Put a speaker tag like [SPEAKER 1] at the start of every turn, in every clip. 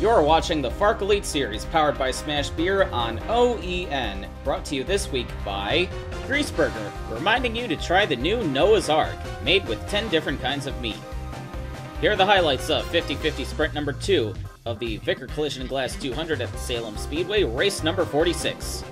[SPEAKER 1] You're watching the FARC Elite Series, powered by Smash Beer on OEN. Brought to you this week by Greaseburger, reminding you to try the new Noah's Ark, made with 10 different kinds of meat. Here are the highlights of 50-50 Sprint number 2 of the Vickers Collision and Glass 200 at the Salem Speedway, race number 46.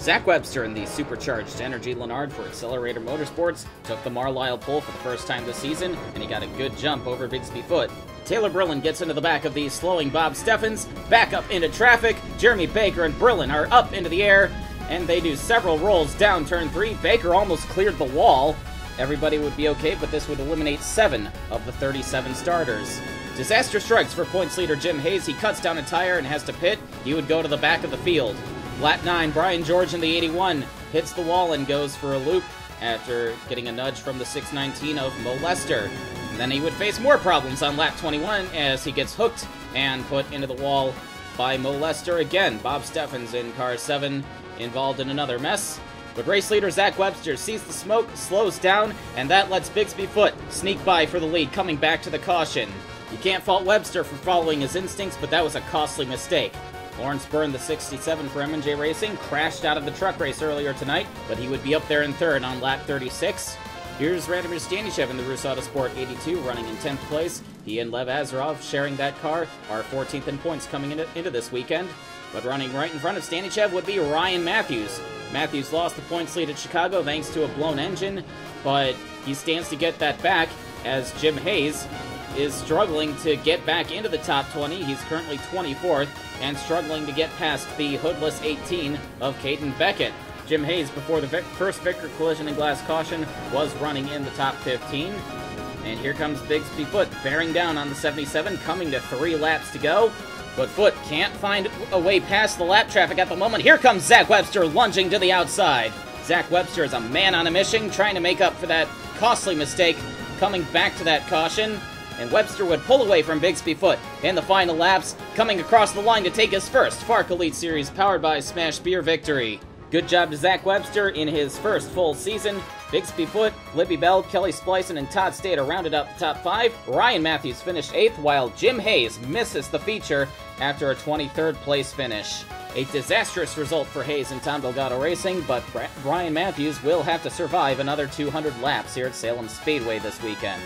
[SPEAKER 1] Zach Webster in the supercharged Energy Lennard for Accelerator Motorsports took the Marlisle pole for the first time this season, and he got a good jump over Bigsby Foot. Taylor Brillin gets into the back of the slowing Bob Steffens, back up into traffic. Jeremy Baker and Brillin are up into the air, and they do several rolls down turn 3. Baker almost cleared the wall. Everybody would be okay, but this would eliminate 7 of the 37 starters. Disaster strikes for points leader Jim Hayes. He cuts down a tire and has to pit. He would go to the back of the field. Lap 9, Brian George in the 81 hits the wall and goes for a loop after getting a nudge from the 619 of Mo Lester. And then he would face more problems on lap 21 as he gets hooked and put into the wall by Mo Lester again. Bob Steffens in car 7 involved in another mess. But race leader Zach Webster sees the smoke, slows down, and that lets Bigsby Foot sneak by for the lead, coming back to the caution. You can't fault Webster for following his instincts, but that was a costly mistake. Lawrence Byrne, the 67 for M&J Racing, crashed out of the truck race earlier tonight, but he would be up there in third on lap 36. Here's Radomir Stanichev in the Rus Autosport 82, running in 10th place. He and Lev Azarov sharing that car are 14th in points coming into this weekend. But running right in front of Stanichev would be Ryan Matthews. Matthews lost the points lead at Chicago thanks to a blown engine, but he stands to get that back as Jim Hayes is struggling to get back into the top 20. He's currently 24th and struggling to get past the hoodless 18 of Caden Beckett. Jim Hayes, before the first Vickers Collision and Glass caution, was running in the top 15. And here comes Bigsby Foot bearing down on the 77, coming to 3 laps to go. But Foot can't find a way past the lap traffic at the moment. Here comes Zach Webster lunging to the outside. Zach Webster is a man on a mission, trying to make up for that costly mistake, coming back to that caution. And Webster would pull away from Bigsby Foot in the final laps, coming across the line to take his first FARC Elite Series powered by Smash Beer victory. Good job to Zach Webster in his first full season. Bigsby Foot, Libby Bell, Kelly Splicen, and Todd Stater rounded out the top 5. Ryan Matthews finished 8th, while Jim Hayes misses the feature after a 23rd place finish. A disastrous result for Hayes and Tom Delgado Racing, but Ryan Matthews will have to survive another 200 laps here at Salem Speedway this weekend.